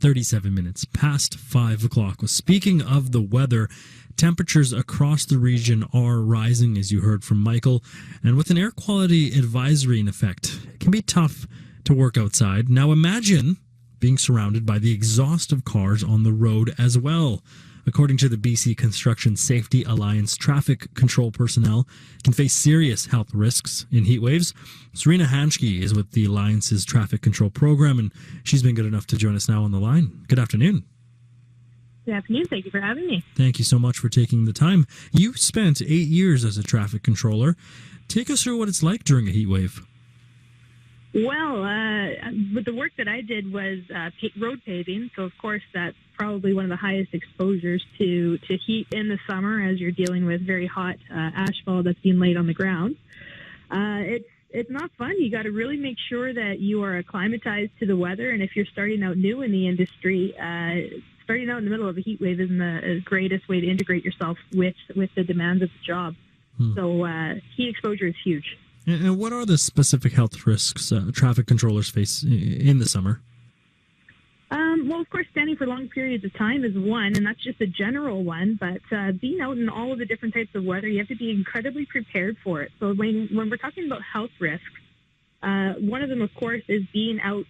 37 minutes past 5 o'clock. Well, speaking of the weather, temperatures across the region are rising, as you heard from Michael. And with an air quality advisory in effect, it can be tough to work outside. Now imagine being surrounded by the exhaust of cars on the road as well. According to the BC Construction Safety Alliance, traffic control personnel can face serious health risks in heat waves. Sarina is with the Alliance's traffic control program, and she's been good enough to join us now on the line. Good afternoon. Good afternoon. Thank you for having me. Thank you so much for taking the time. You spent 8 years as a traffic controller. Take us through what it's like during a heat wave. Well, with the work that I did was road paving, so of course that's probably one of the highest exposures to heat in the summer as you're dealing with very hot asphalt that's being laid on the ground. It's not fun. You got to really make sure that you are acclimatized to the weather, and if you're starting out new in the industry, starting out in the middle of a heat wave isn't the greatest way to integrate yourself with the demands of the job. So heat exposure is huge. And what are the specific health risks traffic controllers face in the summer? Well, of course, standing for long periods of time is one, and that's just a general one. But being out in all of the different types of weather, you have to be incredibly prepared for it. So when we're talking about health risks, one of them, of course, is being out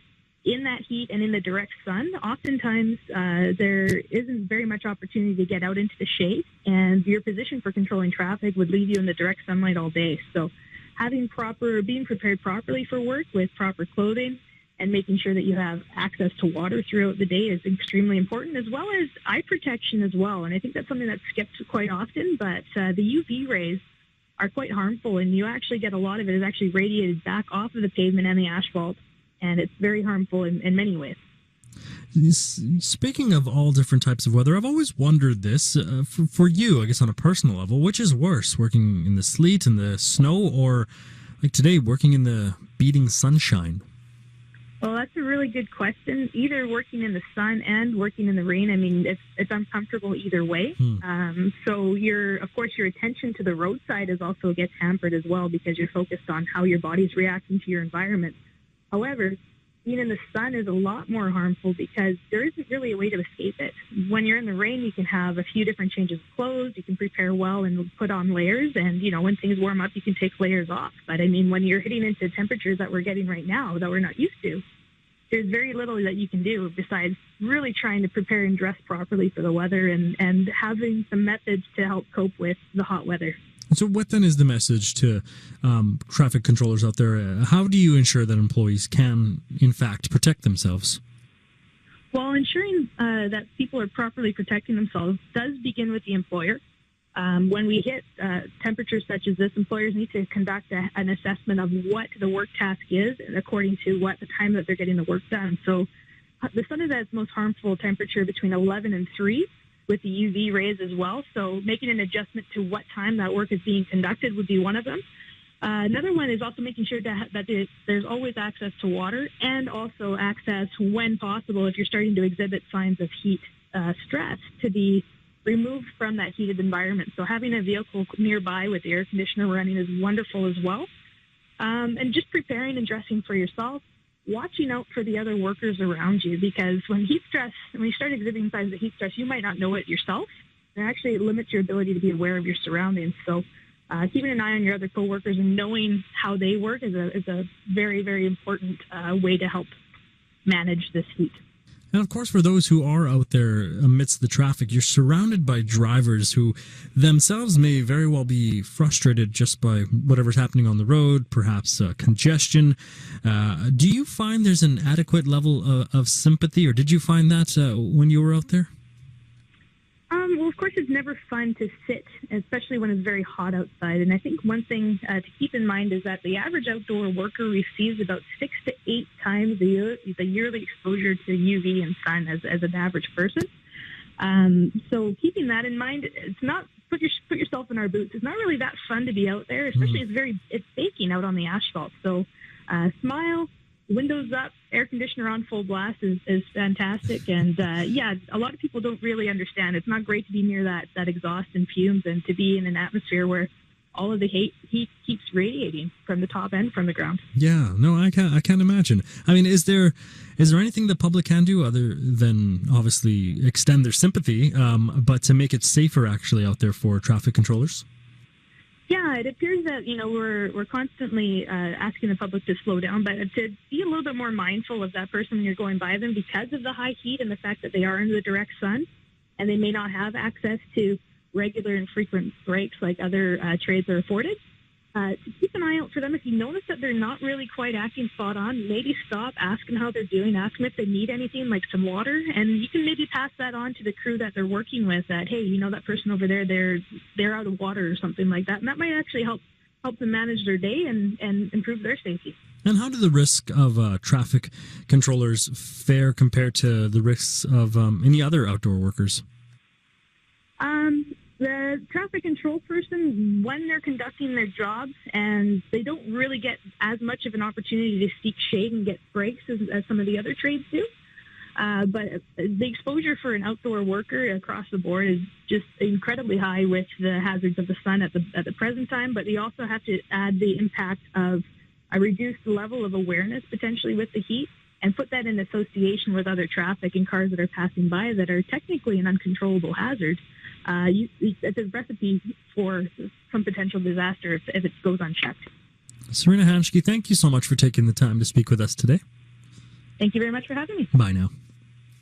in that heat and in the direct sun. Oftentimes, there isn't very much opportunity to get out into the shade, and your position for controlling traffic would leave you in the direct sunlight all day. So being prepared properly for work with proper clothing and making sure that you have access to water throughout the day is extremely important, as well as eye protection as well. And I think that's something that's skipped quite often, but the UV rays are quite harmful, and you actually get a lot of it is actually radiated back off of the pavement and the asphalt, and it's very harmful in many ways. Speaking of all different types of weather, I've always wondered this, for you, I guess on a personal level, which is worse, working in the sleet and the snow, or like today, working in the beating sunshine? Well, that's a really good question. Either working in the sun and working in the rain, I mean, it's uncomfortable either way. So of course, your attention to the roadside also gets hampered as well because you're focused on how your body's reacting to your environment. However, being in the sun is a lot more harmful because there isn't really a way to escape it. When you're in the rain, you can have a few different changes of clothes. You can prepare well and put on layers. And, when things warm up, you can take layers off. But, I mean, when you're hitting into temperatures that we're getting right now that we're not used to, there's very little that you can do besides really trying to prepare and dress properly for the weather and having some methods to help cope with the hot weather. So what then is the message to traffic controllers out there? How do you ensure that employees can, in fact, protect themselves? Well, ensuring that people are properly protecting themselves does begin with the employer. When we hit temperatures such as this, employers need to conduct an assessment of what the work task is according to what the time that they're getting the work done. So the sun is at its most harmful temperature between 11 and 3. With the UV rays as well. So making an adjustment to what time that work is being conducted would be one of them. Another one is also making sure that there's always access to water and also access, when possible, if you're starting to exhibit signs of heat stress, to be removed from that heated environment. So having a vehicle nearby with the air conditioner running is wonderful as well. And just preparing and dressing for yourself, watching out for the other workers around you, because when you start exhibiting signs of heat stress, you might not know it yourself. And actually, it limits your ability to be aware of your surroundings. So keeping an eye on your other coworkers and knowing how they work is a very, very important way to help manage this heat. And of course, for those who are out there amidst the traffic, you're surrounded by drivers who themselves may very well be frustrated just by whatever's happening on the road, perhaps congestion. Do you find there's an adequate level of sympathy, or did you find that when you were out there? Well, of course, it's never fun to sit, especially when it's very hot outside. And I think one thing to keep in mind is that the average outdoor worker receives about 6 to 8 times the yearly exposure to UV and sun as an average person. So keeping that in mind, it's not put yourself in our boots. It's not really that fun to be out there, especially it's baking out on the asphalt. So smile. Windows up, air conditioner on full blast is fantastic. And a lot of people don't really understand. It's not great to be near that exhaust and fumes and to be in an atmosphere where all of the heat keeps radiating from the top and from the ground. Yeah, no, I can't imagine. I mean, is there Is there anything the public can do other than obviously extend their sympathy, but to make it safer actually out there for traffic controllers? Yeah, it appears that we're constantly asking the public to slow down, but to be a little bit more mindful of that person when you're going by them because of the high heat and the fact that they are in the direct sun, and they may not have access to regular and frequent breaks like other trades are afforded. To keep an eye out for them. If you notice that they're not really quite acting spot on, maybe stop, ask them how they're doing, ask them if they need anything like some water, and you can maybe pass that on to the crew that they're working with that, hey, that person over there, they're out of water or something like that. And that might actually help them manage their day and improve their safety. And how do the risk of traffic controllers fare compared to the risks of any other outdoor workers? The traffic control person, when they're conducting their jobs, and they don't really get as much of an opportunity to seek shade and get breaks as some of the other trades do. But the exposure for an outdoor worker across the board is just incredibly high with the hazards of the sun at the present time. But you also have to add the impact of a reduced level of awareness potentially with the heat, and put that in association with other traffic and cars that are passing by that are technically an uncontrollable hazard. It's a recipe for some potential disaster if it goes unchecked. Sarina Hanschke, thank you so much for taking the time to speak with us today. Thank you very much for having me. Bye now.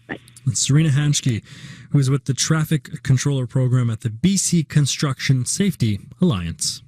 Bye. It's Sarina Hanschke, who is with the Traffic Controller Program at the BC Construction Safety Alliance.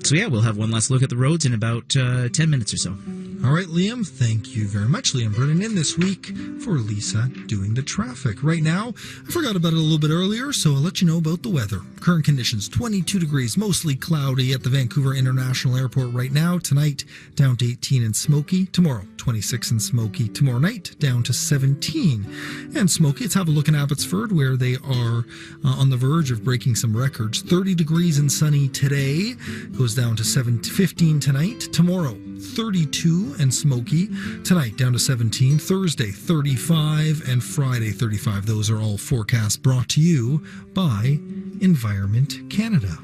So we'll have one last look at the roads in about 10 minutes or so. All right, Liam, thank you very much. Liam Brennan in this week for Lisa doing the traffic. Right now, I forgot about it a little bit earlier, so I'll let you know about the weather. Current conditions, 22 degrees, mostly cloudy at the Vancouver International Airport right now. Tonight, down to 18 and smoky. Tomorrow, 26 and smoky. Tomorrow night, down to 17 and smoky. Let's have a look in Abbotsford, where they are on the verge of breaking some records. 30 degrees and sunny today. Goes down to 15 tonight. Tomorrow, 32 and smoky. Tonight, down to 17. Thursday, 35. And Friday, 35. Those are all forecasts brought to you by Environment Canada.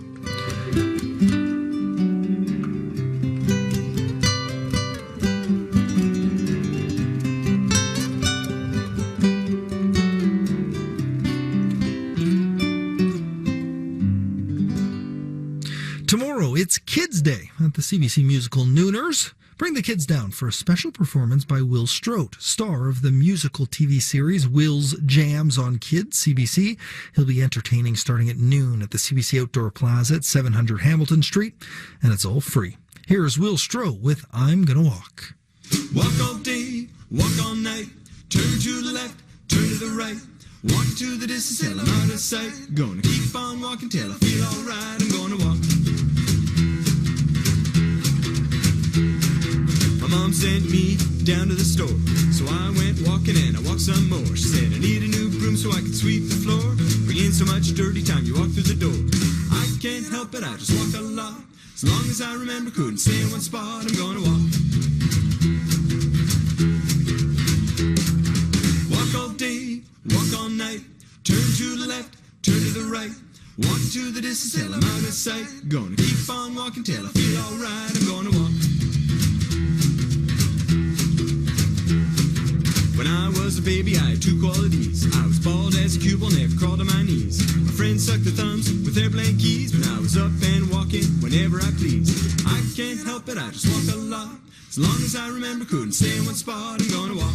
Tomorrow, it's Kids Day at the CBC musical Nooners. Bring the kids down for a special performance by Will Strout, star of the musical TV series Will's Jams on Kids, CBC. He'll be entertaining starting at noon at the CBC Outdoor Plaza at 700 Hamilton Street, and it's all free. Here's Will Strout with I'm Gonna Walk. Walk all day, walk all night, turn to the left, turn to the right, walk to the distance till I'm out of sight, gonna keep on walking till I feel alright, I'm gonna walk. My mom sent me down to the store, so I went walking and I walked some more. She said I need a new broom so I can sweep the floor, bring in so much dirty time you walk through the door. I can't help it, I just walk a lot, as long as I remember couldn't stay in one spot, I'm gonna walk. Walk all day, walk all night, turn to the left, turn to the right, walk to the distance till I'm out of sight, gonna keep on walking till I feel alright, I'm gonna walk. When I was a baby, I had two qualities. I was bald as a cue ball, never crawled on my knees. My friends sucked their thumbs with their blankies, when I was up and walking whenever I please. I can't help it, I just walk a lot, as long as I remember couldn't stay in one spot, I'm gonna walk.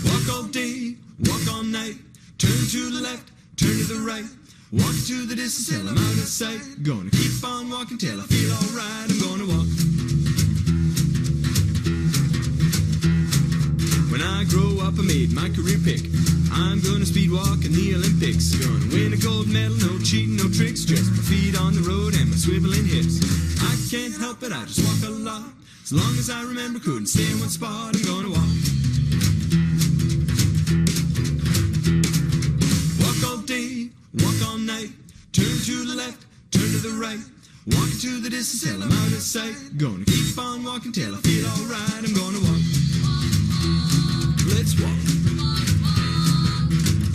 Walk all day, walk all night, turn to the left, turn to the right, walk to the distance till I'm out of sight, gonna keep on walking till I feel alright, I'm gonna walk. When I grow up, I made my career pick. I'm gonna speed walk in the Olympics. Gonna win a gold medal, no cheating, no tricks. Just my feet on the road and my swiveling hips. I can't help it, I just walk a lot, as long as I remember couldn't stay in one spot, I'm gonna walk. Walk all day, walk all night, turn to the left, turn to the right, walk to the distance till I'm out of sight, gonna keep on walking till I feel alright, I'm gonna walk. Let's walk.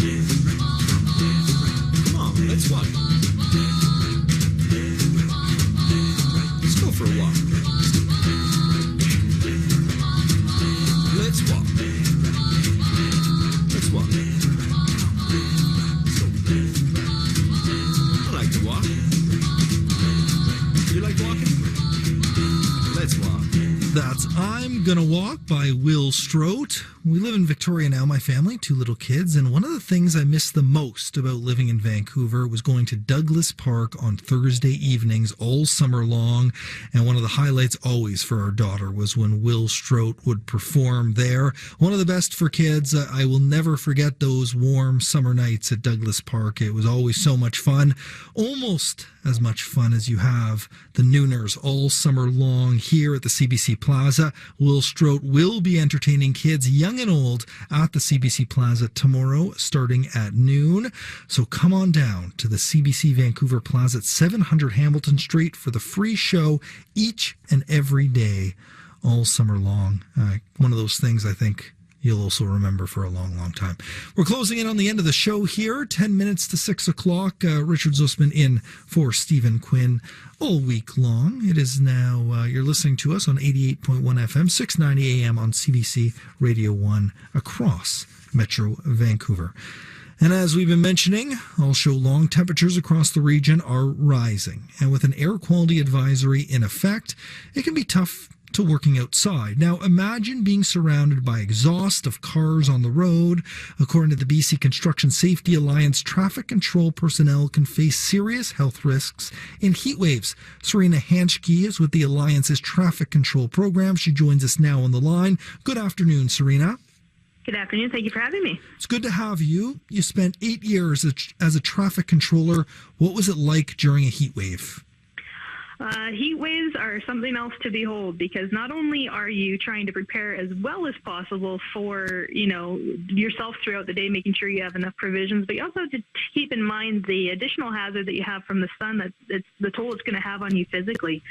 Yeah. let's walk. Let's go for a walk. Let's walk. Let's walk. I like to walk. You like walking? Let's walk. That's I'm Gonna Walk by Will Strout. We live in Victoria now, my family, 2 little kids, and one of the things I missed the most about living in Vancouver was going to Douglas Park on Thursday evenings all summer long, and one of the highlights always for our daughter was when Will Strout would perform there. One of the best for kids. I will never forget those warm summer nights at Douglas Park. It was always so much fun, almost as much fun as you have the Nooners all summer long here at the CBC Plaza. Will Strout will be entertaining kids young and old at the CBC Plaza tomorrow starting at noon. So come on down to the CBC Vancouver Plaza at 700 Hamilton Street for the free show each and every day all summer long. One of those things I think you'll also remember for a long, long time. We're closing in on the end of the show here, 10 minutes to 6 o'clock. Richard Zussman in for Stephen Quinn all week long. It is now, you're listening to us on 88.1 FM, 690 AM on CBC Radio 1 across Metro Vancouver. And as we've been mentioning, all show long, temperatures across the region are rising. And with an air quality advisory in effect, it can be tough to working outside. Now, imagine being surrounded by exhaust of cars on the road. According to the BC Construction Safety Alliance, traffic control personnel can face serious health risks in heat waves. Sarina Hanschke is with the Alliance's traffic control program. She joins us now on the line. Good afternoon, Sarina. Good afternoon. Thank you for having me. It's good to have you. You spent 8 years as a traffic controller. What was it like during a heat wave? Heat waves are something else to behold, because not only are you trying to prepare as well as possible for, yourself throughout the day, making sure you have enough provisions, but you also have to keep in mind the additional hazard that you have from the sun, that it's the toll it's going to have on you physically.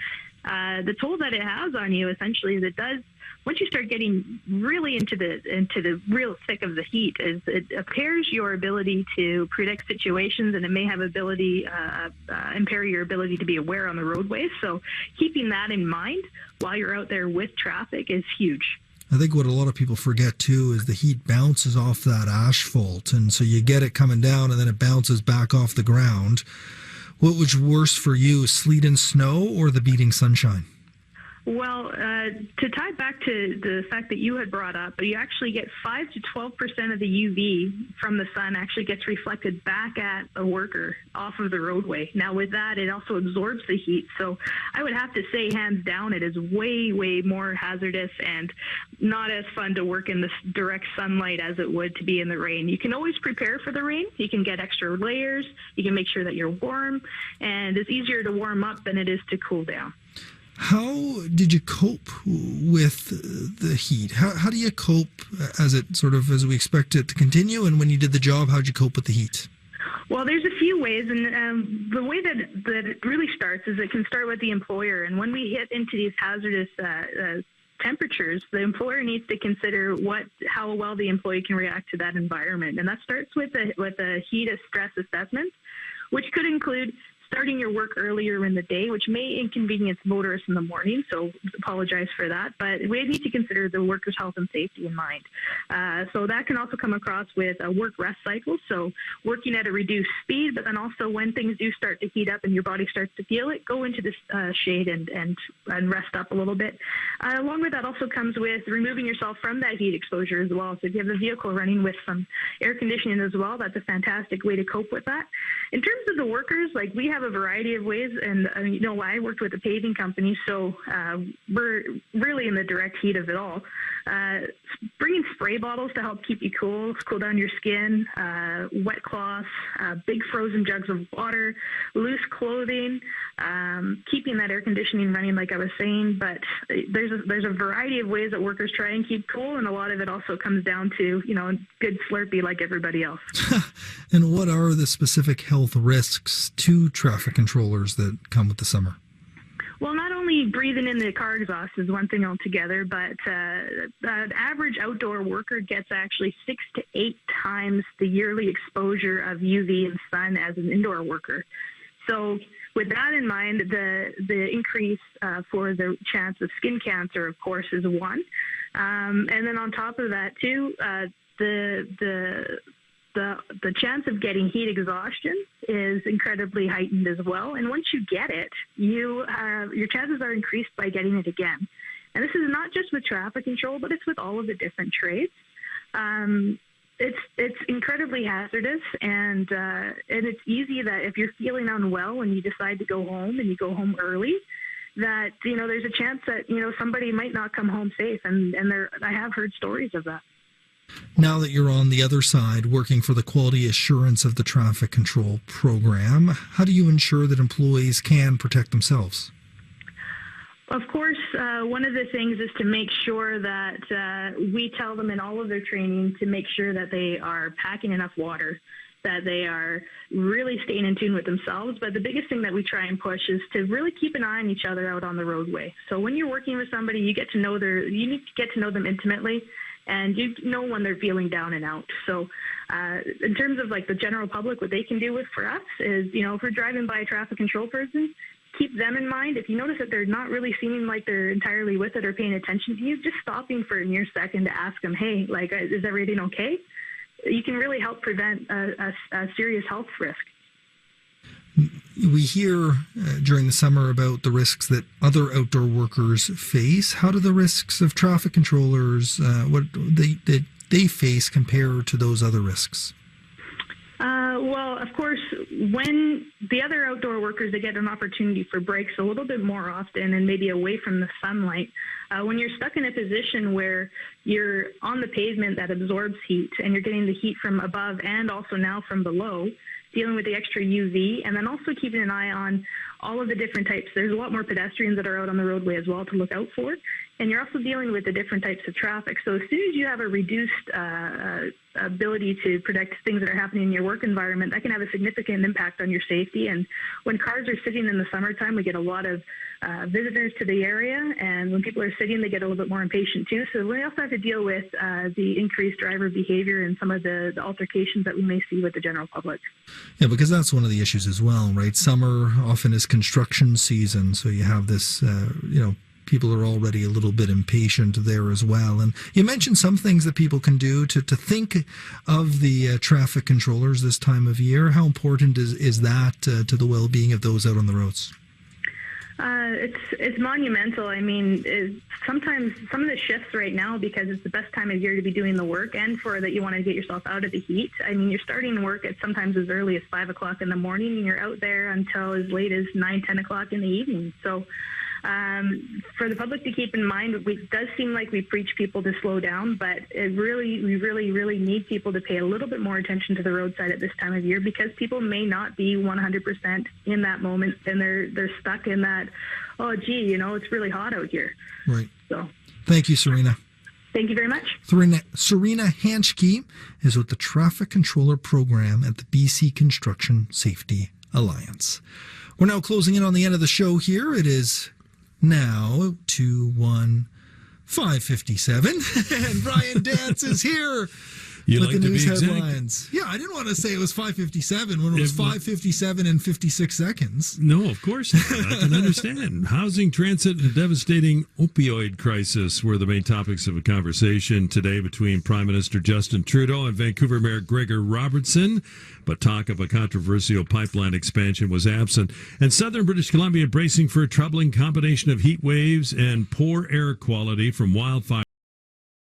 The toll that it has on you, essentially, is it does, once you start getting really into the real thick of the heat, is it impairs your ability to predict situations, and it may have impair your ability to be aware on the roadways. So keeping that in mind while you're out there with traffic is huge. I think what a lot of people forget too is the heat bounces off that asphalt, and so you get it coming down and then it bounces back off the ground. What was worse for you, sleet and snow or the beating sunshine? Well, to tie back to the fact that you had brought up, you actually get 5 to 12% of the UV from the sun actually gets reflected back at a worker off of the roadway. Now, with that, it also absorbs the heat. So I would have to say, hands down, it is way, way more hazardous and not as fun to work in this direct sunlight as it would to be in the rain. You can always prepare for the rain. You can get extra layers. You can make sure that you're warm. And it's easier to warm up than it is to cool down. How did you cope with the heat? How do you cope as we expect it to continue? And when you did the job, how did you cope with the heat? Well, there's a few ways, and the way that it really starts is it can start with the employer. And when we hit into these hazardous temperatures, the employer needs to consider how well the employee can react to that environment. And that starts with a heat stress assessment, which could include starting your work earlier in the day, which may inconvenience motorists in the morning, so apologize for that. But we need to consider the workers' health and safety in mind. So that can also come across with a work-rest cycle, so working at a reduced speed, but then also when things do start to heat up and your body starts to feel it, go into the shade and rest up a little bit. Along with that also comes with removing yourself from that heat exposure as well. So if you have the vehicle running with some air conditioning as well, that's a fantastic way to cope with that. In terms of the workers, we have a variety of ways, and I worked with a paving company, so we're really in the direct heat of it all. Bringing spray bottles to help keep you cool down your skin, wet cloths, big frozen jugs of water, loose clothing, keeping that air conditioning running, like I was saying. But there's a variety of ways that workers try and keep cool, and a lot of it also comes down to good Slurpee like everybody else. And what are the specific health risks to traffic controllers that come with the summer? Well, not only only breathing in the car exhaust is one thing altogether, but an average outdoor worker gets actually 6 to 8 times the yearly exposure of UV and sun as an indoor worker. So with that in mind, the increase for the chance of skin cancer, of course, is one. And then on top of that, too, the chance of getting heat exhaustion is incredibly heightened as well. And once you get it, your chances are increased by getting it again. And this is not just with traffic control, but it's with all of the different trades. It's incredibly hazardous, and it's easy that if you're feeling unwell and you decide to go home and you go home early, that there's a chance that somebody might not come home safe, and I have heard stories of that. Now that you're on the other side, working for the quality assurance of the traffic control program, how do you ensure that employees can protect themselves? Of course, one of the things is to make sure that we tell them in all of their training to make sure that they are packing enough water, that they are really staying in tune with themselves. But the biggest thing that we try and push is to really keep an eye on each other out on the roadway. So when you're working with somebody, you need to get to know them intimately, and you know when they're feeling down and out. So in terms of like the general public, what they can do for us is, if we're driving by a traffic control person, keep them in mind. If you notice that they're not really seeming like they're entirely with it or paying attention to you, just stopping for a mere second to ask them, hey, is everything okay? You can really help prevent a serious health risk. We hear during the summer about the risks that other outdoor workers face. How do the risks of traffic controllers, what they face compare to those other risks? Well, of course, when the other outdoor workers, they get an opportunity for breaks a little bit more often and maybe away from the sunlight. When you're stuck in a position where you're on the pavement that absorbs heat and you're getting the heat from above and also now from below, dealing with the extra UV, and then also keeping an eye on all of the different types. There's a lot more pedestrians that are out on the roadway as well to look out for. And you're also dealing with the different types of traffic. So as soon as you have a reduced ability to predict things that are happening in your work environment, that can have a significant impact on your safety. And when cars are sitting in the summertime, we get a lot of visitors to the area. And when people are sitting, they get a little bit more impatient too. So we also have to deal with the increased driver behavior and some of the altercations that we may see with the general public. Yeah, because that's one of the issues as well, right? Summer often is construction season. So you have this, people are already a little bit impatient there as well. And you mentioned some things that people can do to think of the traffic controllers this time of year. How important is that to the well-being of those out on the roads? It's monumental. I mean, sometimes some of the shifts right now, because it's the best time of year to be doing the work and for that you want to get yourself out of the heat. I mean, you're starting work at sometimes as early as 5 o'clock in the morning and you're out there until as late as 9, 10 o'clock in the evening. So for the public to keep in mind, it does seem like we preach people to slow down, but we really need people to pay a little bit more attention to the roadside at this time of year, because people may not be 100% in that moment, and they're stuck in that, oh, gee, it's really hot out here. Right. So, thank you, Sarina. Thank you very much. Sarina Hanschke is with the Traffic Controller Program at the BC Construction Safety Alliance. We're now closing in on the end of the show here. It is now 5:57, and Brian Dance is here with like the news to be headlines. exact? Yeah, I didn't want to say it was 5:57 when it was 5:57 and 56 seconds. No, of course not. I can understand. Housing, transit, and devastating opioid crisis were the main topics of a conversation today between Prime Minister Justin Trudeau and Vancouver Mayor Gregor Robertson. But talk of a controversial pipeline expansion was absent. And southern British Columbia bracing for a troubling combination of heat waves and poor air quality from wildfire.